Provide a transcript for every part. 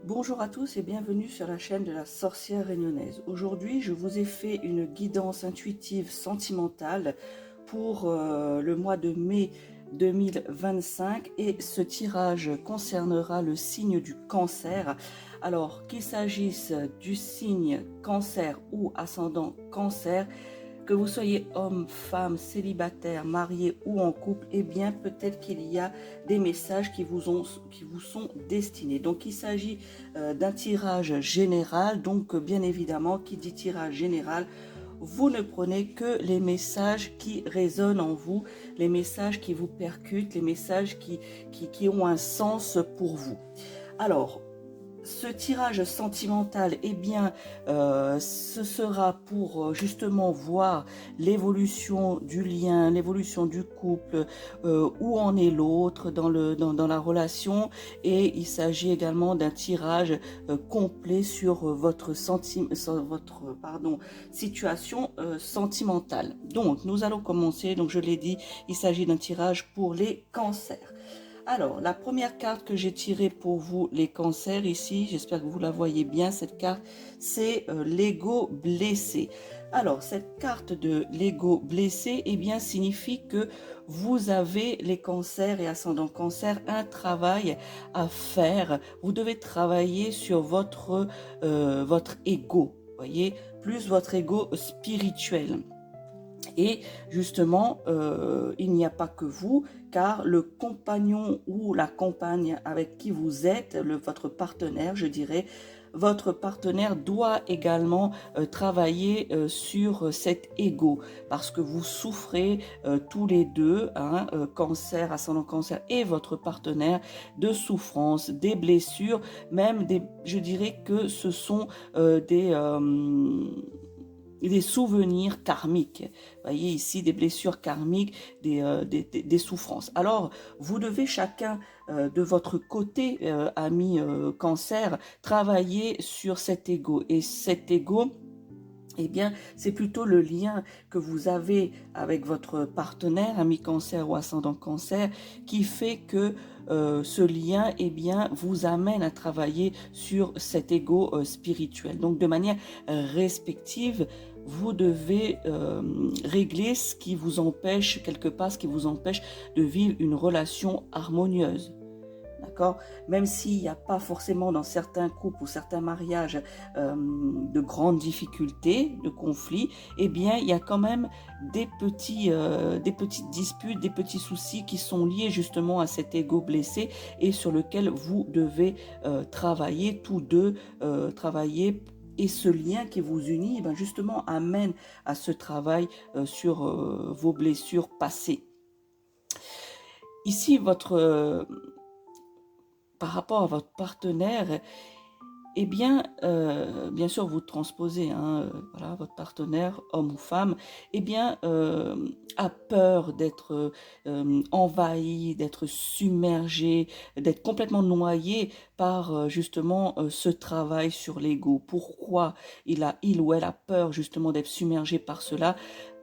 Bonjour à tous et bienvenue sur la chaîne de la sorcière réunionnaise. Aujourd'hui, je vous ai fait une guidance intuitive sentimentale pour le mois de mai 2025 et ce tirage concernera le signe du cancer. Alors, qu'il s'agisse du signe cancer ou ascendant cancer, que vous soyez homme, femme, célibataire, marié ou en couple, eh bien peut-être qu'il y a des messages qui vous sont destinés. Donc il s'agit d'un tirage général. Donc bien évidemment, qui dit tirage général, vous ne prenez que les messages qui résonnent en vous, les messages qui vous percutent, les messages qui ont un sens pour vous. Alors, ce tirage sentimental, eh bien, ce sera pour justement voir l'évolution du lien, l'évolution du couple, où en est l'autre dans la relation, et il s'agit également d'un tirage complet sur votre situation sentimentale. Donc, nous allons commencer. Donc, je l'ai dit, il s'agit d'un tirage pour les cancers. Alors, la première carte que j'ai tirée pour vous, les cancers, ici, j'espère que vous la voyez bien, cette carte, c'est l'ego blessé. Alors, cette carte de l'ego blessé, eh bien, signifie que vous avez, les cancers et ascendants cancer, un travail à faire. Vous devez travailler sur votre ego, voyez, plus votre ego spirituel. Et justement, il n'y a pas que vous, car le compagnon ou la compagne avec qui vous êtes, votre partenaire, je dirais, votre partenaire doit également travailler sur cet ego, parce que vous souffrez tous les deux, cancer, ascendant cancer et votre partenaire, de souffrances, des blessures, même je dirais que ce sont des souvenirs karmiques. Vous voyez ici des blessures karmiques, des souffrances. Alors, vous devez chacun de votre côté, ami cancer, travailler sur cet ego. Et cet ego, eh bien, c'est plutôt le lien que vous avez avec votre partenaire, ami cancer ou ascendant cancer, qui fait que ce lien, eh bien, vous amène à travailler sur cet ego spirituel. Donc, de manière respective, vous devez régler ce qui vous empêche, quelque part, ce qui vous empêche de vivre une relation harmonieuse. D'accord? Même s'il n'y a pas forcément dans certains couples ou certains mariages de grandes difficultés, de conflits, eh bien, il y a quand même des petites disputes, des petits soucis qui sont liés justement à cet ego blessé et sur lequel vous devez travailler tous deux, travailler. Et ce lien qui vous unit, ben justement, amène à ce travail sur vos blessures passées. Ici, par rapport à votre partenaire, eh bien, bien sûr, vous transposez, voilà, votre partenaire, homme ou femme, eh bien, a peur d'être envahi, d'être submergé, d'être complètement noyé par justement ce travail sur l'ego. Pourquoi il ou elle a peur justement d'être submergé par cela?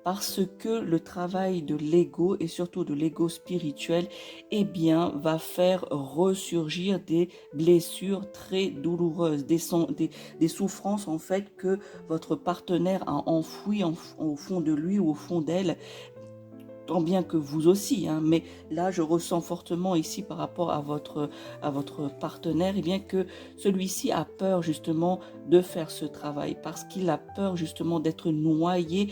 Parce que le travail de l'ego et surtout de l'ego spirituel, eh bien, va faire ressurgir des blessures très douloureuses, des souffrances en fait que votre partenaire a enfouies au fond de lui ou au fond d'elle, tant bien que vous aussi, mais là je ressens fortement ici par rapport à votre partenaire, eh bien que celui-ci a peur justement de faire ce travail, parce qu'il a peur justement d'être noyé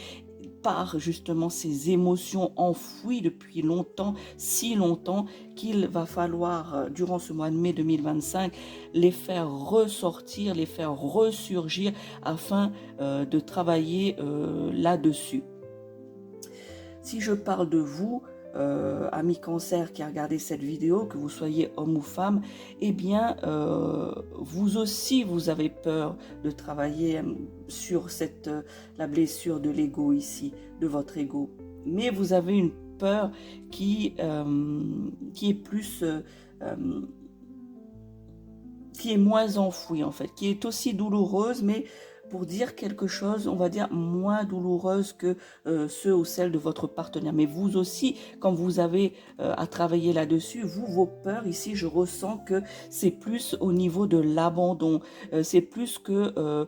par justement ces émotions enfouies depuis longtemps, si longtemps, qu'il va falloir, durant ce mois de mai 2025, les faire ressortir, les faire ressurgir afin de travailler là-dessus. Si je parle de vous, ami cancer qui a regardé cette vidéo, que vous soyez homme ou femme, eh bien, vous aussi, vous avez peur de travailler sur la blessure de l'ego ici, de votre ego. Mais vous avez une peur qui est plus... qui est moins enfouie en fait, qui est aussi douloureuse, mais pour dire quelque chose, on va dire, moins douloureuse que ceux ou celles de votre partenaire. Mais vous aussi, quand vous avez à travailler là-dessus, vous, vos peurs, ici, je ressens que c'est plus au niveau de l'abandon. C'est plus que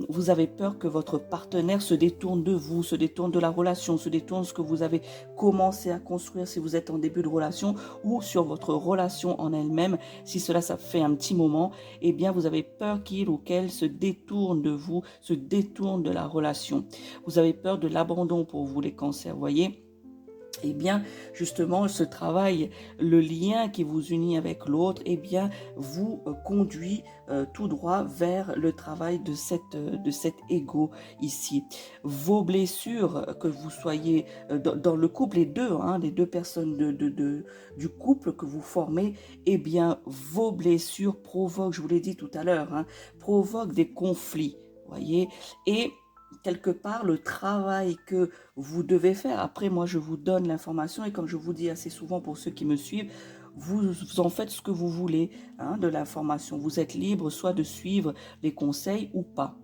vous avez peur que votre partenaire se détourne de vous, se détourne de la relation, se détourne de ce que vous avez commencé à construire si vous êtes en début de relation ou sur votre relation en elle-même. Si cela, ça fait un petit moment, eh bien, vous avez peur qu'il ou qu'elle se détourne de vous, se détourne de la relation. Vous avez peur de l'abandon pour vous, les cancers, voyez. Eh bien, justement, ce travail, le lien qui vous unit avec l'autre, eh bien, vous conduit tout droit vers le travail de cet ego ici. Vos blessures, que vous soyez dans le couple, les deux personnes du couple que vous formez, eh bien, vos blessures provoquent, je vous l'ai dit tout à l'heure, provoquent des conflits, voyez, et quelque part, le travail que vous devez faire, après moi je vous donne l'information et comme je vous dis assez souvent pour ceux qui me suivent, vous en faites ce que vous voulez de l'information. Vous êtes libre soit de suivre les conseils ou pas.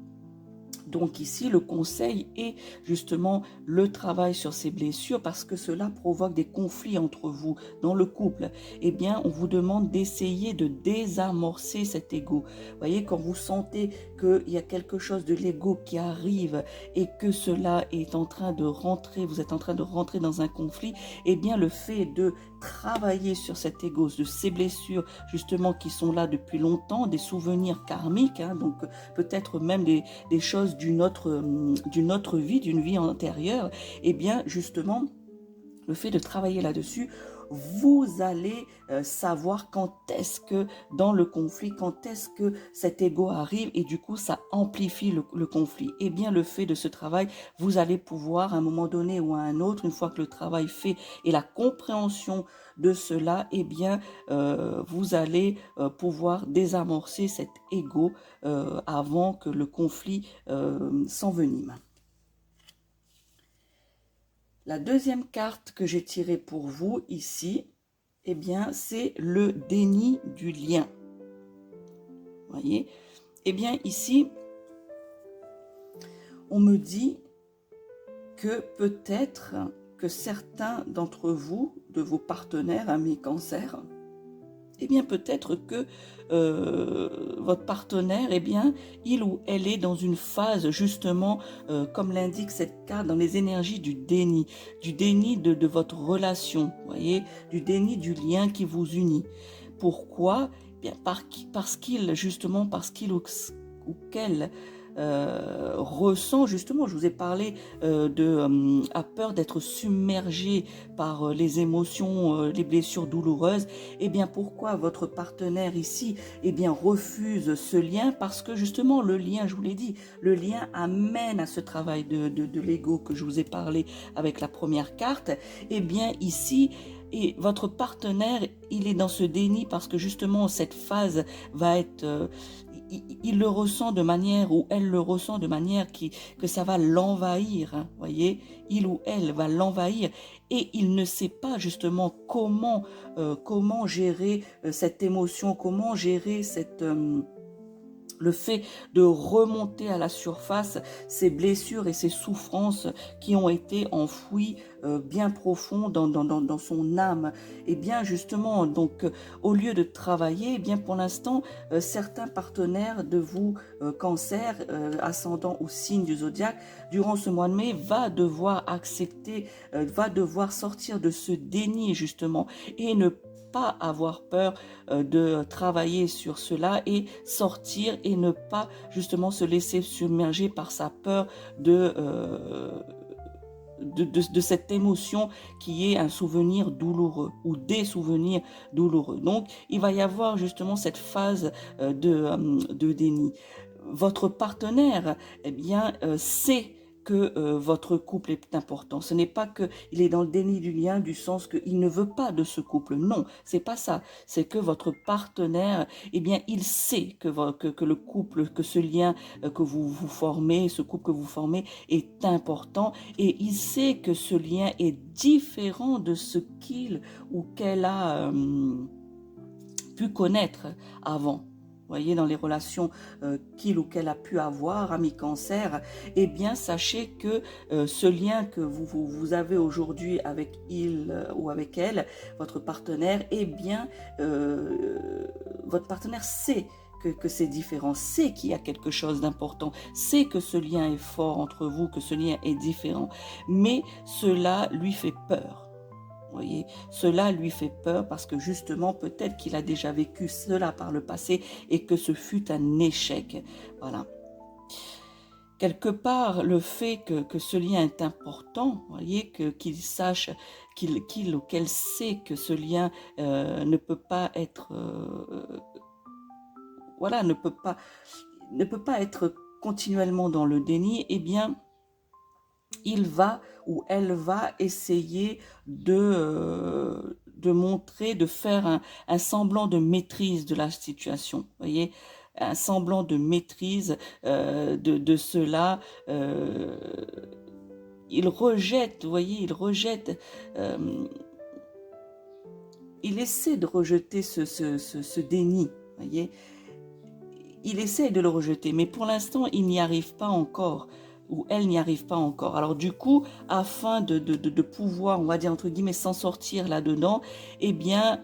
Donc ici, le conseil est justement le travail sur ces blessures parce que cela provoque des conflits entre vous dans le couple. Eh bien, on vous demande d'essayer de désamorcer cet ego. Vous voyez, quand vous sentez qu'il y a quelque chose de l'ego qui arrive et que cela est en train de rentrer, vous êtes en train de rentrer dans un conflit, eh bien, le fait de travailler sur cet ego, de ces blessures justement qui sont là depuis longtemps, des souvenirs karmiques, donc peut-être même des choses d'une autre vie, d'une vie antérieure, eh bien justement, le fait de travailler là-dessus, vous allez savoir quand est-ce que dans le conflit, quand est-ce que cet ego arrive et du coup ça amplifie le conflit. Et bien le fait de ce travail, vous allez pouvoir à un moment donné ou à un autre, une fois que le travail fait et la compréhension de cela, eh bien vous allez pouvoir désamorcer cet ego avant que le conflit s'envenime. La deuxième carte que j'ai tirée pour vous ici, eh bien, c'est le déni du lien. Voyez? Eh bien, ici, on me dit que peut-être que certains d'entre vous, de vos partenaires, mes cancers, eh bien peut-être que votre partenaire, eh bien, il ou elle est dans une phase justement, comme l'indique cette carte, dans les énergies du déni de votre relation, voyez, du déni du lien qui vous unit. Pourquoi? Eh bien, parce qu'il ou qu'elle ressent justement, je vous ai parlé a peur d'être submergé par les émotions, les blessures douloureuses. Eh bien pourquoi votre partenaire ici refuse ce lien? Parce que justement le lien, je vous l'ai dit, le lien amène à ce travail de l'ego que je vous ai parlé avec la première carte. Eh bien ici, et votre partenaire, il est dans ce déni parce que justement cette phase va être il le ressent de manière, ou elle le ressent de manière que ça va l'envahir, voyez, il ou elle va l'envahir et il ne sait pas justement comment gérer cette émotion, comment gérer le fait de remonter à la surface ces blessures et ces souffrances qui ont été enfouies bien profond dans son âme. Et bien justement, donc au lieu de travailler, bien pour l'instant, certains partenaires de vous, cancer, ascendant ou signe du zodiaque, durant ce mois de mai, va devoir accepter, va devoir sortir de ce déni justement et ne pas avoir peur de travailler sur cela et sortir et ne pas justement se laisser submerger par sa peur de cette émotion qui est un souvenir douloureux ou des souvenirs douloureux. Donc, il va y avoir justement cette phase de déni. Votre partenaire, eh bien, sait que votre couple est important. Ce n'est pas qu'il est dans le déni du lien du sens qu'il ne veut pas de ce couple. Non, c'est pas ça. C'est que votre partenaire, eh bien, il sait que le couple, que ce lien que vous formez, ce couple que vous formez est important et il sait que ce lien est différent de ce qu'il ou qu'elle a pu connaître avant. voyez, dans les relations qu'il ou qu'elle a pu avoir, ami cancer, eh bien, sachez que ce lien que vous avez aujourd'hui avec il ou avec elle, votre partenaire, eh bien, votre partenaire sait que c'est différent, sait qu'il y a quelque chose d'important, sait que ce lien est fort entre vous, que ce lien est différent, mais cela lui fait peur. Voyez, cela lui fait peur parce que justement, peut-être qu'il a déjà vécu cela par le passé et que ce fut un échec. Voilà. Quelque part, le fait que ce lien est important, voyez, qu'il sache, qu'il ou qu'elle sait que ce lien ne peut pas être, voilà, ne peut pas être continuellement dans le déni, eh bien, il va ou elle va essayer de montrer, de faire un semblant de maîtrise de la situation, voyez, un semblant de maîtrise de cela. Euh, il rejette, vous voyez, euh, il essaie de rejeter ce déni, voyez. Il essaie de le rejeter, mais pour l'instant, il n'y arrive pas encore, ou elle n'y arrive pas encore. Alors du coup, afin de pouvoir, on va dire entre guillemets, s'en sortir là-dedans, eh bien,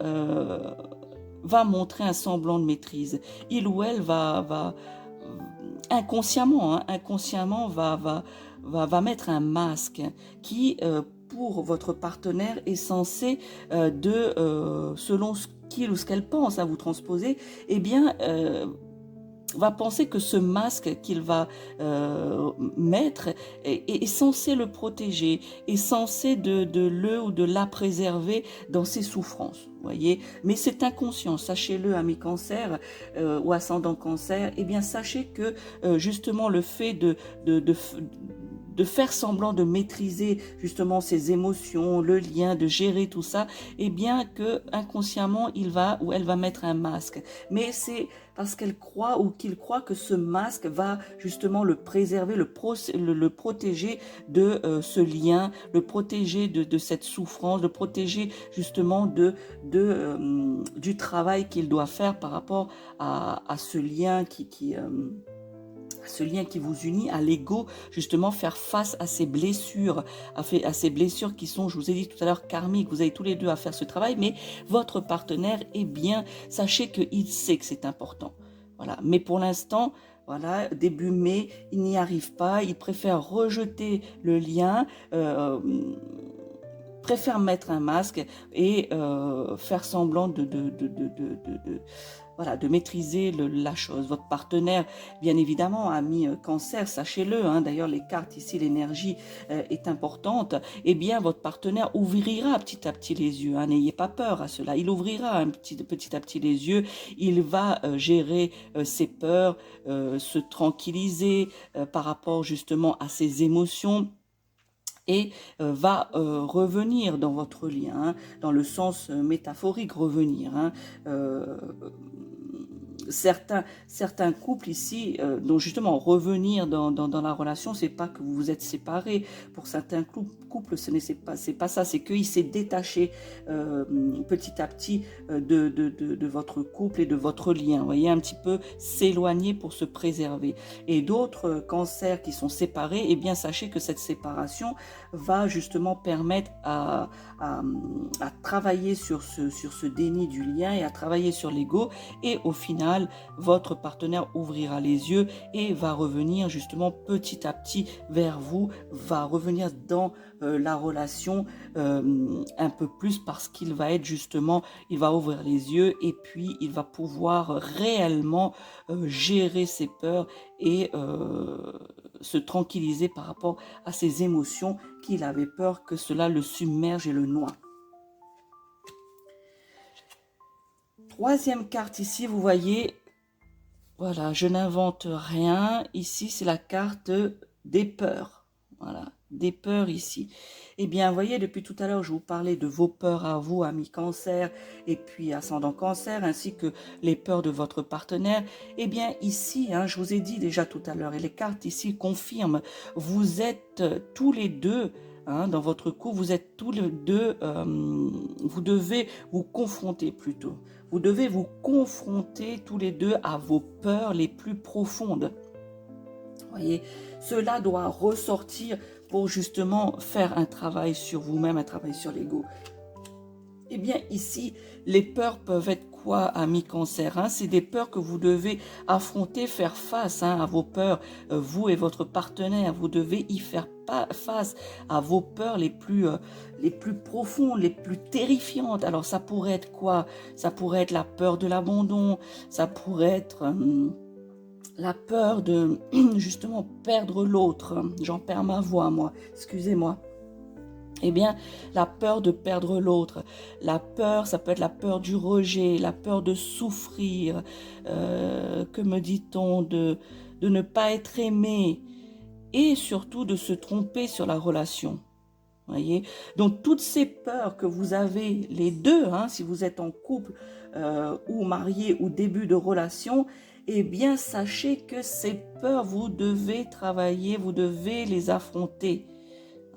va montrer un semblant de maîtrise. Il ou elle va inconsciemment, hein, inconsciemment va mettre un masque qui, pour votre partenaire, est censé selon ce qu'il ou ce qu'elle pense à vous transposer, eh bien, va penser que ce masque qu'il va mettre est censé le protéger, est censé de le ou de la préserver dans ses souffrances. Voyez, mais c'est inconscient, sachez-le, amis cancer ou ascendant cancer, eh bien sachez que justement le fait de faire semblant de maîtriser justement ses émotions, le lien, de gérer tout ça, eh bien que inconsciemment il va ou elle va mettre un masque. Mais c'est parce qu'elle croit ou qu'il croit que ce masque va justement le préserver, le protéger de ce lien, le protéger de cette souffrance, le protéger justement du travail qu'il doit faire par rapport à ce lien ce lien qui vous unit, à l'ego, justement faire face à ces blessures, à ces blessures qui sont, je vous ai dit tout à l'heure, karmiques. Vous avez tous les deux à faire ce travail, mais votre partenaire, eh bien, sachez qu'il sait que c'est important. Voilà. Mais pour l'instant, voilà, début mai, il n'y arrive pas. Il préfère rejeter le lien, préfère mettre un masque et faire semblant voilà, de maîtriser la chose. Votre partenaire, bien évidemment, ami cancer, sachez-le, hein, d'ailleurs les cartes ici, l'énergie est importante, eh bien votre partenaire ouvrira petit à petit les yeux, hein, n'ayez pas peur à cela, il ouvrira petit à petit les yeux, il va gérer ses peurs, se tranquilliser par rapport justement à ses émotions, et va revenir dans votre lien, hein, dans le sens métaphorique, revenir. Hein, certains couples ici, dont justement revenir dans la relation, c'est pas que vous vous êtes séparés. Pour certains couples, c'est pas ça, c'est qu'il s'est détaché petit à petit de votre couple et de votre lien. Vous voyez, un petit peu s'éloigner pour se préserver. Et d'autres cancers qui sont séparés, eh bien sachez que cette séparation va justement permettre à travailler sur ce déni du lien et à travailler sur l'ego, et au final votre partenaire ouvrira les yeux et va revenir justement petit à petit vers vous, va revenir dans la relation un peu plus, parce qu'il va être justement, il va ouvrir les yeux et puis il va pouvoir réellement gérer ses peurs et se tranquilliser par rapport à ses émotions qu'il avait peur que cela le submerge et le noie. Troisième carte ici, vous voyez, voilà, je n'invente rien. Ici, c'est la carte des peurs. Voilà, des peurs ici. Eh bien, vous voyez, depuis tout à l'heure, je vous parlais de vos peurs à vous, amis cancer, et puis ascendant cancer, ainsi que les peurs de votre partenaire. Eh bien, ici, hein, je vous ai dit déjà tout à l'heure, et les cartes ici confirment, vous êtes tous les deux hein, dans votre couple, vous êtes tous les deux, vous devez vous confronter plutôt. Vous devez vous confronter tous les deux à vos peurs les plus profondes. Voyez, cela doit ressortir pour justement faire un travail sur vous-même, un travail sur l'ego. Eh bien, ici, les peurs peuvent être quoi, amis Cancer, hein? C'est des peurs que vous devez affronter, faire face, hein, à vos peurs. Vous et votre partenaire, vous devez y faire face à vos peurs les plus profondes, les plus terrifiantes. Alors, ça pourrait être quoi? Ça pourrait être la peur de l'abandon, ça pourrait être la peur de justement perdre l'autre. J'en perds ma voix, moi. Excusez-moi. Eh bien, la peur de perdre l'autre, la peur, ça peut être la peur du rejet, la peur de souffrir, que me dit-on, de ne pas être aimé et surtout de se tromper sur la relation. Voyez, donc toutes ces peurs que vous avez les deux, hein, si vous êtes en couple ou marié ou début de relation, eh bien sachez que ces peurs, vous devez travailler, vous devez les affronter,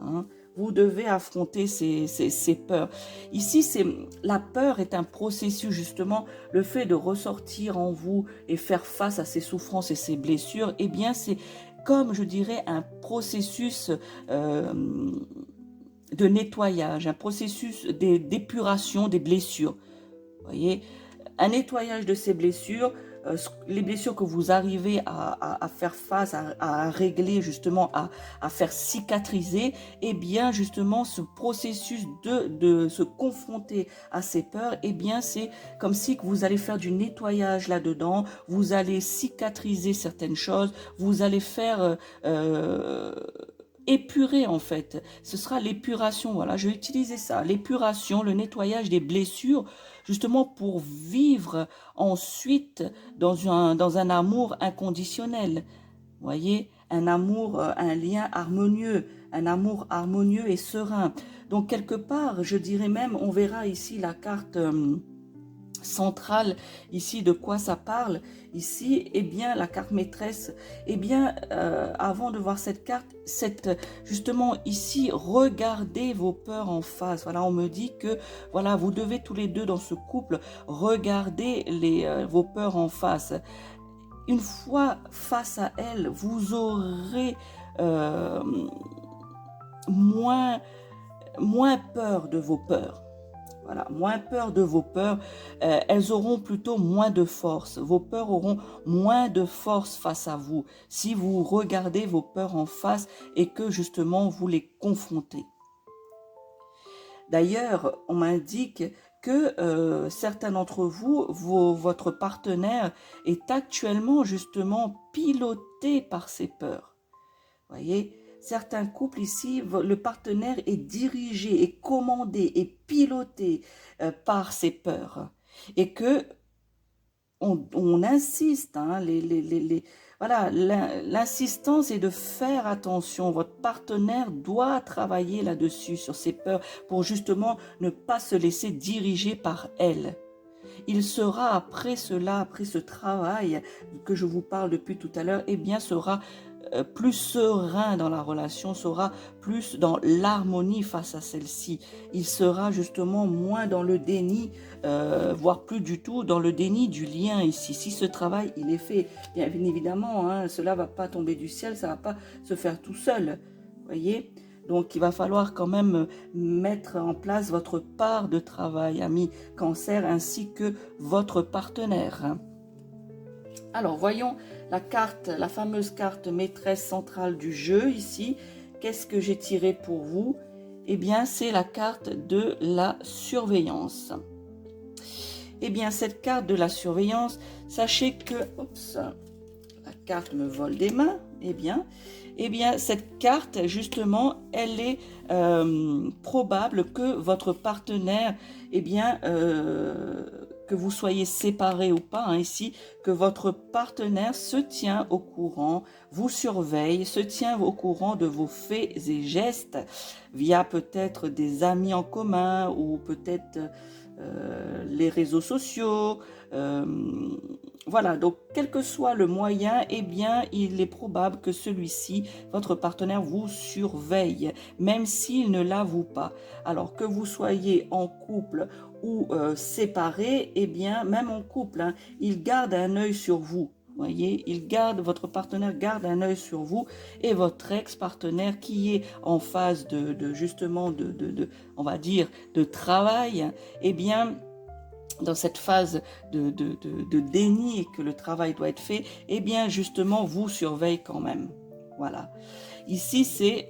hein. Vous devez affronter ces peurs. Ici, la peur est un processus, justement, le fait de ressortir en vous et faire face à ces souffrances et ces blessures, eh bien, c'est comme, je dirais, un processus de nettoyage, un processus d'épuration des blessures. Vous voyez, un nettoyage de ces blessures, les blessures que vous arrivez à faire face, à régler, justement, à faire cicatriser, eh bien, justement, ce processus de se confronter à ces peurs, eh bien, c'est comme si que vous allez faire du nettoyage là-dedans, vous allez cicatriser certaines choses, vous allez faire épurer, en fait. Ce sera l'épuration, voilà, je vais utiliser ça, l'épuration, le nettoyage des blessures, justement pour vivre ensuite dans un amour inconditionnel. Voyez, un amour, un lien harmonieux, un amour harmonieux et serein. Donc quelque part, je dirais même, on verra ici la carte centrale, ici de quoi ça parle, ici, eh bien, la carte maîtresse, eh bien, avant de voir cette carte, justement, ici, regardez vos peurs en face. Voilà, on me dit que, voilà, vous devez tous les deux dans ce couple regarder vos peurs en face. Une fois face à elles, vous aurez euh, moins peur de vos peurs. Voilà, moins peur de vos peurs, elles auront plutôt moins de force. Vos peurs auront moins de force face à vous si vous regardez vos peurs en face et que justement vous les confrontez. D'ailleurs, on m'indique que certains d'entre vous, votre partenaire est actuellement justement piloté par ses peurs. Voyez, certains couples ici, le partenaire est dirigé, est commandé, est piloté par ses peurs. Et que on insiste, hein, voilà, l'insistance est de faire attention. Votre partenaire doit travailler là-dessus, sur ses peurs, pour justement ne pas se laisser diriger par elles. Il sera après cela, après ce travail que je vous parle depuis tout à l'heure, eh bien sera plus serein dans la relation, sera plus dans l'harmonie face à celle-ci. Il sera justement moins dans le déni, voire plus du tout dans le déni du lien ici. Si ce travail, il est fait, bien évidemment, hein, cela ne va pas tomber du ciel, ça ne va pas se faire tout seul. Voyez ? Donc, il va falloir quand même mettre en place votre part de travail, ami Cancer, ainsi que votre partenaire. Alors, voyons la carte, la fameuse carte maîtresse centrale du jeu ici. Qu'est-ce que j'ai tiré pour vous? Eh bien, c'est la carte de la surveillance. Eh bien, cette carte de la surveillance, sachez que... Oups, la carte me vole des mains. Eh bien, cette carte, justement, elle est probable que votre partenaire, eh bien, que vous soyez séparés ou pas, hein, ici, que votre partenaire se tient au courant, vous surveille, se tient au courant de vos faits et gestes, via peut-être des amis en commun ou peut-être les réseaux sociaux. voilà, donc quel que soit le moyen, eh bien, il est probable que celui-ci, votre partenaire, vous surveille, même s'il ne l'avoue pas. Alors que vous soyez en couple ou séparés, eh bien, même en couple, hein, il garde un œil sur vous. Voyez, votre partenaire garde un œil sur vous et votre ex-partenaire qui est en phase justement on va dire, de travail, eh bien, dans cette phase de déni et que le travail doit être fait, eh bien, justement, vous surveille quand même. Voilà. Ici, c'est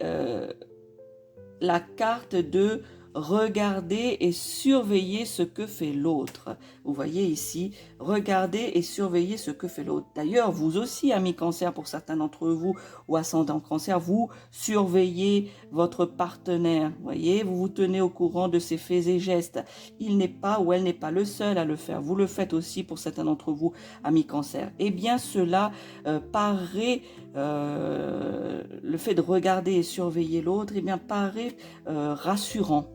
la carte de regarder et surveiller ce que fait l'autre. Vous voyez ici, regarder et surveiller ce que fait l'autre. D'ailleurs, vous aussi, amis cancer, pour certains d'entre vous, ou ascendant cancer, vous surveillez votre partenaire. Vous voyez, vous vous tenez au courant de ses faits et gestes. Il n'est pas ou elle n'est pas le seul à le faire. Vous le faites aussi pour certains d'entre vous, amis cancer. Eh bien, cela paraît... le fait de regarder et surveiller l'autre, eh bien, paraît rassurant.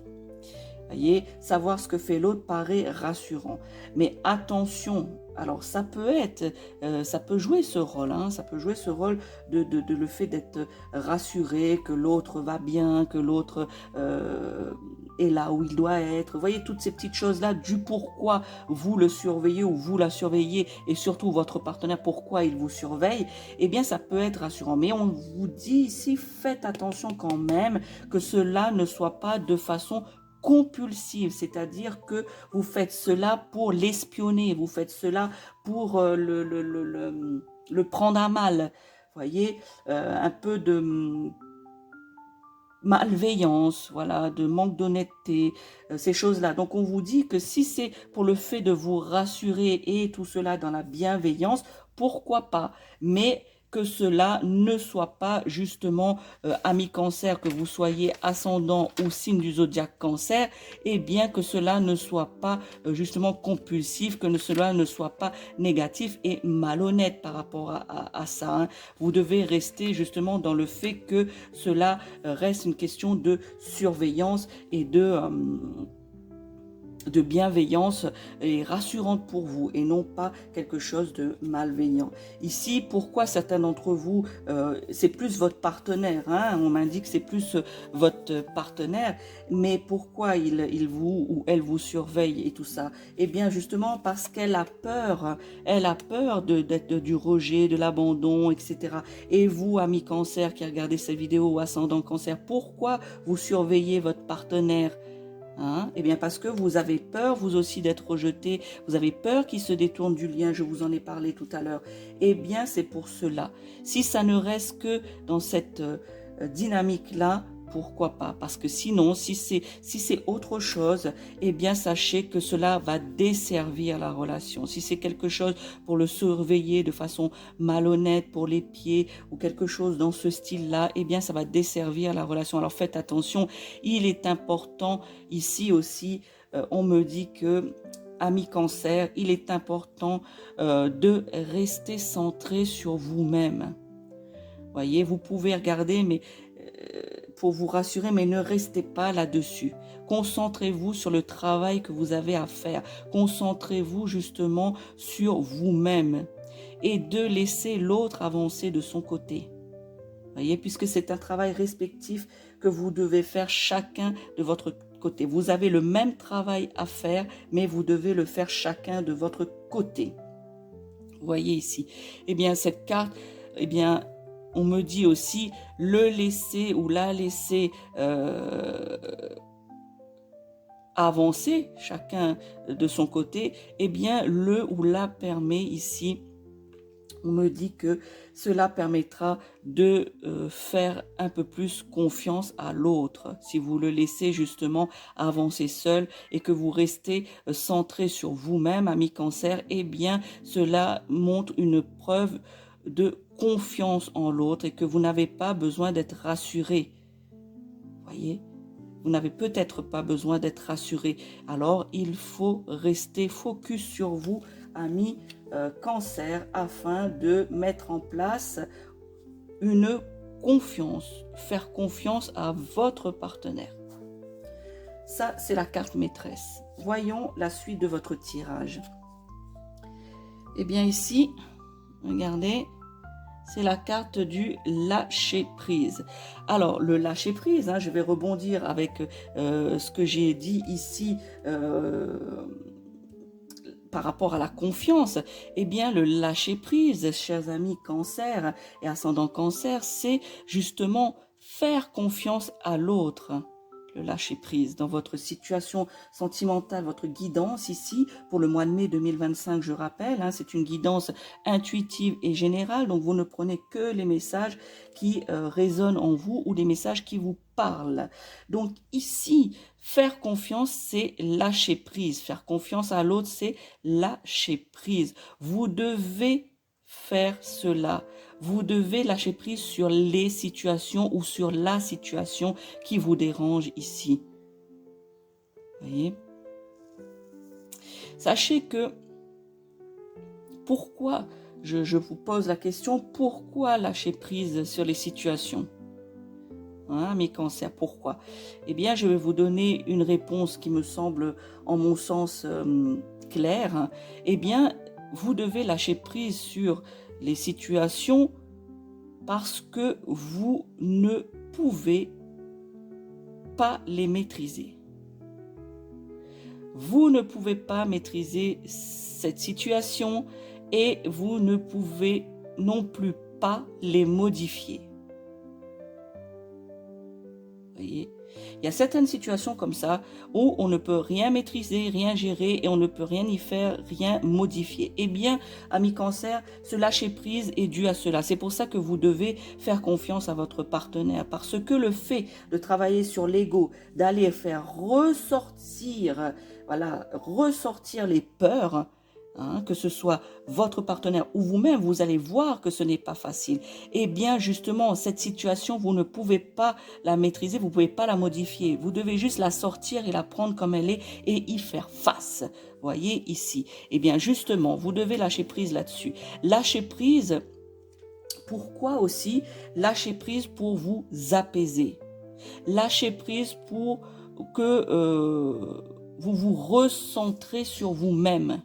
Voyez, savoir ce que fait l'autre paraît rassurant. Mais attention, alors ça peut jouer ce rôle, hein, ça peut jouer ce rôle de le fait d'être rassuré, que l'autre va bien, que l'autre est là où il doit être. Vous voyez, toutes ces petites choses-là, du pourquoi vous le surveillez ou vous la surveillez, et surtout votre partenaire, pourquoi il vous surveille, eh bien ça peut être rassurant. Mais on vous dit ici, faites attention quand même que cela ne soit pas de façon compulsive, c'est-à-dire que vous faites cela pour l'espionner, vous faites cela pour le prendre à mal. Voyez, un peu de malveillance, voilà, de manque d'honnêteté, ces choses-là. Donc on vous dit que si c'est pour le fait de vous rassurer et tout cela dans la bienveillance, pourquoi pas, mais que cela ne soit pas justement, ami cancer, que vous soyez ascendant ou signe du zodiaque cancer, et bien que cela ne soit pas justement compulsif, que cela ne soit pas négatif et malhonnête par rapport à ça. Hein. Vous devez rester justement dans le fait que cela reste une question de surveillance et de bienveillance et rassurante pour vous et non pas quelque chose de malveillant. Ici, pourquoi certains d'entre vous, c'est plus votre partenaire, hein, on m'indique que c'est plus votre partenaire, mais pourquoi il vous ou elle vous surveille et tout ça? Eh bien justement parce qu'elle a peur du rejet, de l'abandon, etc. Et vous, amis cancer qui regardez cette vidéo ou ascendant cancer, pourquoi vous surveillez votre partenaire? Hein? Eh bien parce que vous avez peur vous aussi d'être rejeté, vous avez peur qu'il se détourne du lien, je vous en ai parlé tout à l'heure. Eh bien c'est pour cela. Si ça ne reste que dans cette dynamique-là, pourquoi pas? Parce que sinon, si c'est autre chose, eh bien sachez que cela va desservir la relation. Si c'est quelque chose pour le surveiller de façon malhonnête, pour les pieds ou quelque chose dans ce style-là, eh bien ça va desservir la relation. Alors faites attention, il est important ici aussi, on me dit que amis cancer, il est important de rester centré sur vous-même. Voyez, vous pouvez regarder, mais pour vous rassurer, mais ne restez pas là-dessus. Concentrez-vous sur le travail que vous avez à faire. Concentrez-vous justement sur vous-même et de laisser l'autre avancer de son côté. Voyez, puisque c'est un travail respectif que vous devez faire chacun de votre côté. Vous avez le même travail à faire, mais vous devez le faire chacun de votre côté. Voyez ici. Eh bien, cette carte, eh bien, on me dit aussi le laisser ou la laisser avancer, chacun de son côté, eh bien le ou la permet ici. On me dit que cela permettra de faire un peu plus confiance à l'autre. Si vous le laissez justement avancer seul et que vous restez centré sur vous-même, ami cancer, eh bien cela montre une preuve de confiance en l'autre et que vous n'avez pas besoin d'être rassuré. Voyez, vous n'avez peut-être pas besoin d'être rassuré. Alors, il faut rester focus sur vous, amis cancer, afin de mettre en place une confiance, faire confiance à votre partenaire. Ça, c'est la carte maîtresse. Voyons la suite de votre tirage. Eh bien ici, regardez, c'est la carte du lâcher-prise. Alors, le lâcher-prise, je vais rebondir avec ce que j'ai dit ici par rapport à la confiance. Eh bien, le lâcher-prise, chers amis Cancer et ascendant Cancer, c'est justement faire confiance à l'autre. Le lâcher-prise dans votre situation sentimentale, votre guidance ici pour le mois de mai 2025, je rappelle, c'est une guidance intuitive et générale, donc vous ne prenez que les messages qui résonnent en vous ou les messages qui vous parlent. Donc ici, faire confiance, c'est lâcher prise. Faire confiance à l'autre, c'est lâcher prise. Vous devez faire cela. Vous devez lâcher prise sur les situations ou sur la situation qui vous dérange ici. Voyez? Sachez que, pourquoi, je vous pose la question, pourquoi lâcher prise sur les situations? Mes cancers, pourquoi? Eh bien, je vais vous donner une réponse qui me semble, en mon sens, claire. Eh bien, vous devez lâcher prise sur les situations parce que vous ne pouvez pas les maîtriser. Vous ne pouvez pas maîtriser cette situation et vous ne pouvez non plus pas les modifier. Voyez, il y a certaines situations comme ça où on ne peut rien maîtriser, rien gérer et on ne peut rien y faire, rien modifier. Eh bien, amis Cancer, ce lâcher prise est dû à cela. C'est pour ça que vous devez faire confiance à votre partenaire, parce que le fait de travailler sur l'ego, d'aller faire ressortir, ressortir les peurs, que ce soit votre partenaire ou vous-même, vous allez voir que ce n'est pas facile. Eh bien, justement, cette situation, vous ne pouvez pas la maîtriser, vous ne pouvez pas la modifier. Vous devez juste la sortir et la prendre comme elle est et y faire face. Voyez ici. Eh bien, justement, vous devez lâcher prise là-dessus. Lâcher prise, pourquoi aussi? Lâcher prise pour vous apaiser. Lâcher prise pour que vous vous recentrez sur vous-même.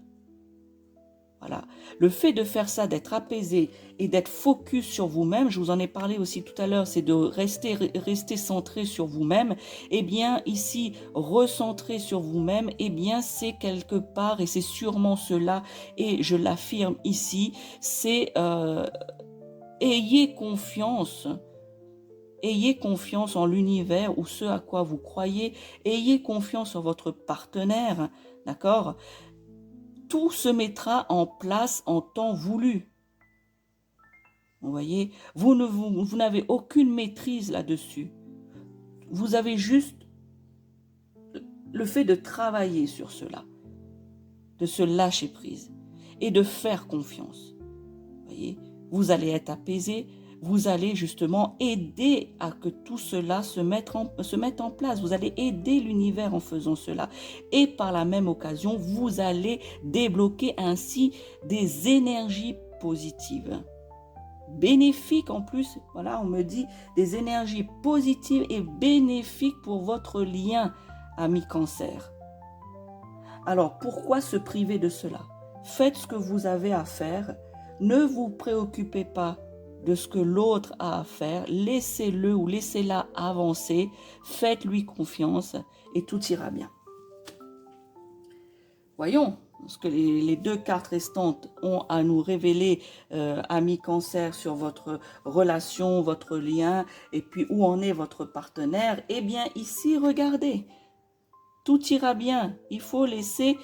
Voilà. Le fait de faire ça, d'être apaisé et d'être focus sur vous-même, je vous en ai parlé aussi tout à l'heure, c'est de rester centré sur vous-même. Eh bien, ici, recentrer sur vous-même, eh bien, c'est quelque part, et c'est sûrement cela, et je l'affirme ici, c'est ayez confiance en l'univers ou ce à quoi vous croyez, ayez confiance en votre partenaire, d'accord ? Tout se mettra en place en temps voulu. Vous voyez, vous n'avez aucune maîtrise là-dessus. Vous avez juste le fait de travailler sur cela, de se lâcher prise et de faire confiance. Vous voyez, vous allez être apaisé, vous allez justement aider à que tout cela se mette en place. Vous allez aider l'univers en faisant cela. Et par la même occasion, vous allez débloquer ainsi des énergies positives. Bénéfiques en plus, voilà, on me dit des énergies positives et bénéfiques pour votre lien, ami Cancer. Alors, pourquoi se priver de cela? Faites ce que vous avez à faire. Ne vous préoccupez pas de ce que l'autre a à faire, laissez-le ou laissez-la avancer, faites-lui confiance et tout ira bien. Voyons ce que les deux cartes restantes ont à nous révéler, amis Cancer, sur votre relation, votre lien, et puis où en est votre partenaire. Eh bien ici, regardez, tout ira bien, il faut laisser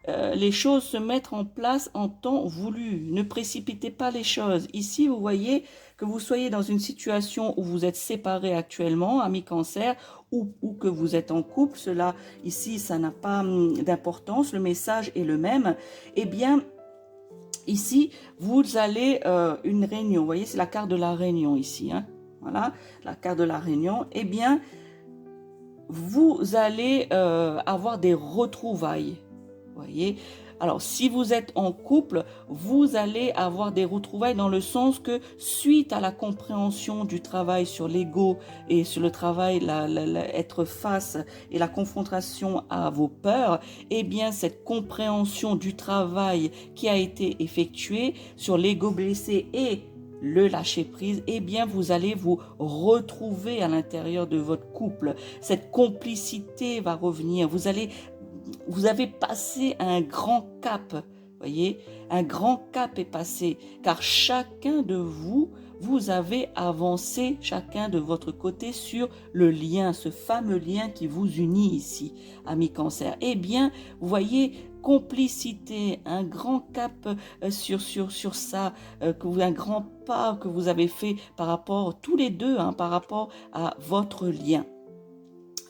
les choses se mettre en place en temps voulu. Ne précipitez pas les choses. Ici, vous voyez que vous soyez dans une situation où vous êtes séparés actuellement, amis Cancer, ou que vous êtes en couple. Cela, ici, ça n'a pas d'importance. Le message est le même. Eh bien, ici, vous allez une réunion. Vous voyez, c'est la carte de la réunion ici. Voilà, la carte de la réunion. Eh bien, vous allez avoir des retrouvailles. Voyez, Alors, si vous êtes en couple, vous allez avoir des retrouvailles dans le sens que suite à la compréhension du travail sur l'ego et sur le travail, être face et la confrontation à vos peurs, eh bien, cette compréhension du travail qui a été effectué sur l'ego blessé et le lâcher prise, eh bien, vous allez vous retrouver à l'intérieur de votre couple. Cette complicité va revenir. Vous avez passé un grand cap, voyez, un grand cap est passé, car chacun de vous, vous avez avancé chacun de votre côté sur le lien, ce fameux lien qui vous unit ici, amis Cancer. Eh bien, vous voyez, complicité, un grand cap sur ça, un grand pas que vous avez fait par rapport, tous les deux, par rapport à votre lien.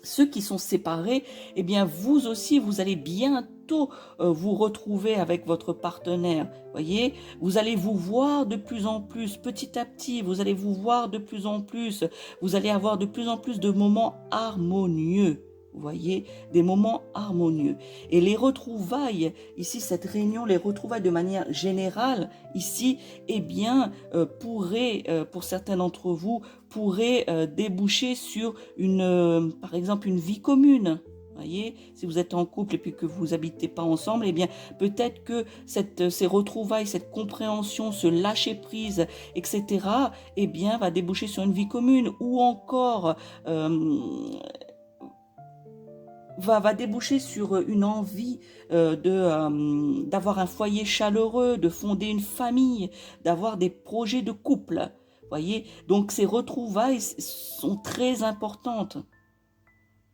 Ceux qui sont séparés, eh bien vous aussi, vous allez bientôt vous retrouver avec votre partenaire. Voyez, vous allez vous voir de plus en plus, petit à petit, vous allez vous voir de plus en plus, vous allez avoir de plus en plus de moments harmonieux. Vous voyez, des moments harmonieux. Et les retrouvailles, ici, cette réunion, les retrouvailles de manière générale, ici, eh bien, pourraient, pour certains d'entre vous, pourraient déboucher sur par exemple, une vie commune. Voyez, si vous êtes en couple et puis que vous habitez pas ensemble, eh bien, peut-être que ces retrouvailles, cette compréhension, ce lâcher prise, etc., eh bien, va déboucher sur une vie commune ou encore, va déboucher sur une envie d'avoir un foyer chaleureux, de fonder une famille, d'avoir des projets de couple. Voyez, donc ces retrouvailles sont très importantes.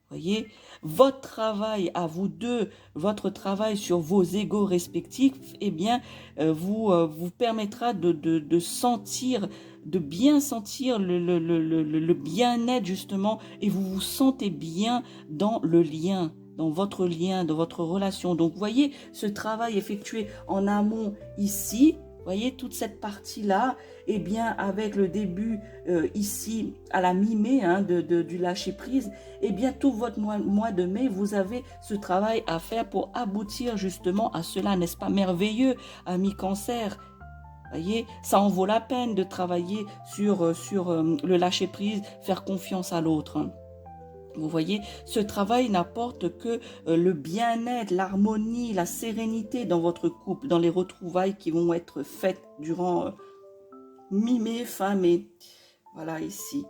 Voyez, votre travail à vous deux, votre travail sur vos égos respectifs, eh bien, vous permettra de sentir, de bien sentir le bien-être justement, et vous vous sentez bien dans le lien, dans votre lien, dans votre relation. Donc, vous voyez, ce travail effectué en amont ici, voyez, toute cette partie-là, eh bien, avec le début ici, à la mi-mai, du lâcher-prise, eh bien, tout votre mois de mai, vous avez ce travail à faire pour aboutir justement à cela, n'est-ce pas merveilleux, amis Cancer? Voyez, ça en vaut la peine de travailler sur le lâcher-prise, faire confiance à l'autre. Vous voyez, ce travail n'apporte que le bien-être, l'harmonie, la sérénité dans votre couple, dans les retrouvailles qui vont être faites durant mi-mai, fin mai. Voilà ici.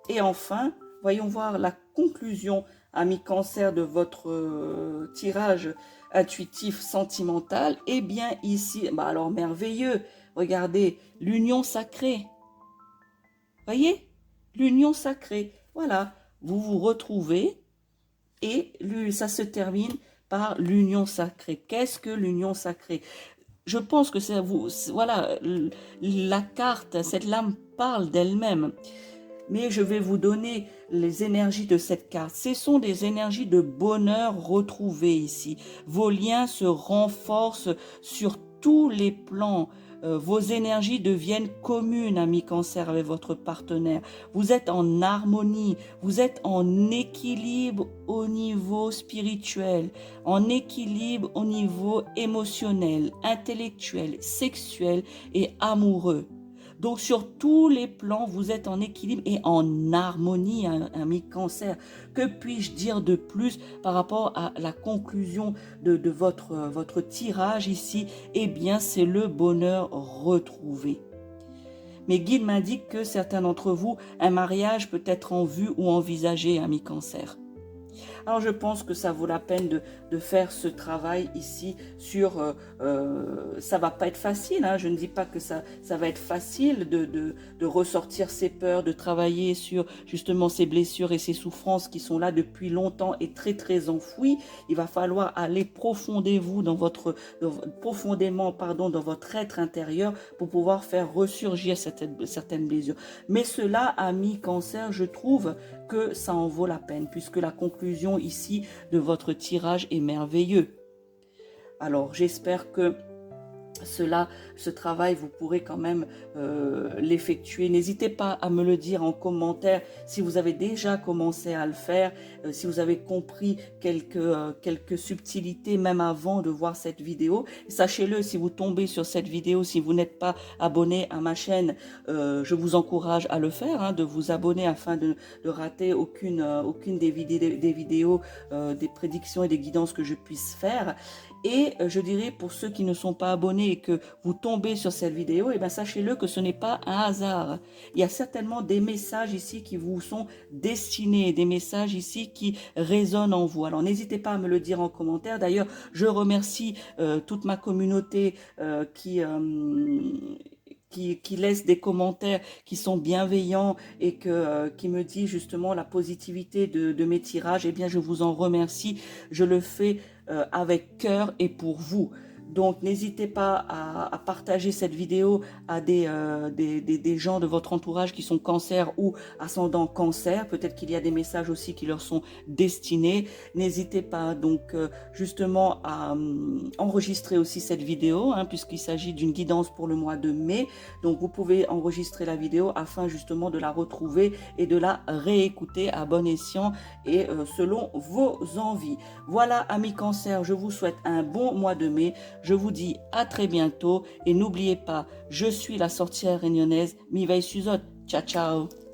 Et enfin, voyons voir la conclusion, amis Cancer, de votre tirage intuitif sentimental. Eh bien ici, alors merveilleux, regardez, l'union sacrée. Voyez, l'union sacrée, voilà. Vous vous retrouvez et ça se termine par l'union sacrée. Qu'est-ce que l'union sacrée? Je pense que c'est vous, voilà, la carte, cette lame parle d'elle-même. Mais je vais vous donner les énergies de cette carte. Ce sont des énergies de bonheur retrouvées ici. Vos liens se renforcent sur tous les plans. Vos énergies deviennent communes, amis Cancer, avec votre partenaire. Vous êtes en harmonie, vous êtes en équilibre au niveau spirituel, en équilibre au niveau émotionnel, intellectuel, sexuel et amoureux. Donc, sur tous les plans, vous êtes en équilibre et en harmonie, amis Cancer. Que puis-je dire de plus par rapport à la conclusion de votre tirage ici? Eh bien, c'est le bonheur retrouvé. Mes guides m'indiquent que certains d'entre vous, un mariage peut être en vue ou envisagé, amis Cancer. Alors je pense que ça vaut la peine de faire ce travail ici sur, ça va pas être facile, je ne dis pas que ça va être facile de ressortir ses peurs, de travailler sur justement ces blessures et ces souffrances qui sont là depuis longtemps et très très enfouies. Il va falloir aller profondément dans votre être intérieur pour pouvoir faire ressurgir certaines blessures. Mais cela, amis Cancer, je trouve que ça en vaut la peine, puisque la conclusion ici de votre tirage est merveilleux. Alors, j'espère que ce travail, vous pourrez quand même l'effectuer. N'hésitez pas à me le dire en commentaire si vous avez déjà commencé à le faire, si vous avez compris quelques subtilités même avant de voir cette vidéo. Sachez-le, si vous tombez sur cette vidéo, si vous n'êtes pas abonné à ma chaîne, je vous encourage à le faire, hein, de vous abonner afin de rater aucune des vidéos, des prédictions et des guidances que je puisse faire. Et je dirais pour ceux qui ne sont pas abonnés et que vous tombez sur cette vidéo, et bien sachez-le que ce n'est pas un hasard. Il y a certainement des messages ici qui vous sont destinés, des messages ici qui résonnent en vous. Alors n'hésitez pas à me le dire en commentaire. D'ailleurs, je remercie toute ma communauté qui laisse des commentaires qui sont bienveillants et qui me dit justement la positivité de mes tirages. Eh bien, je vous en remercie. Je le fais avec cœur et pour vous. Donc, n'hésitez pas à partager cette vidéo à des gens de votre entourage qui sont cancer ou ascendant cancer. Peut-être qu'il y a des messages aussi qui leur sont destinés. N'hésitez pas donc justement à enregistrer aussi cette vidéo, hein, puisqu'il s'agit d'une guidance pour le mois de mai. Donc, vous pouvez enregistrer la vidéo afin justement de la retrouver et de la réécouter à bon escient et selon vos envies. Voilà, amis cancer, je vous souhaite un bon mois de mai. Je vous dis à très bientôt et n'oubliez pas, je suis la sorcière réunionnaise Mireille Suzot. Ciao, ciao.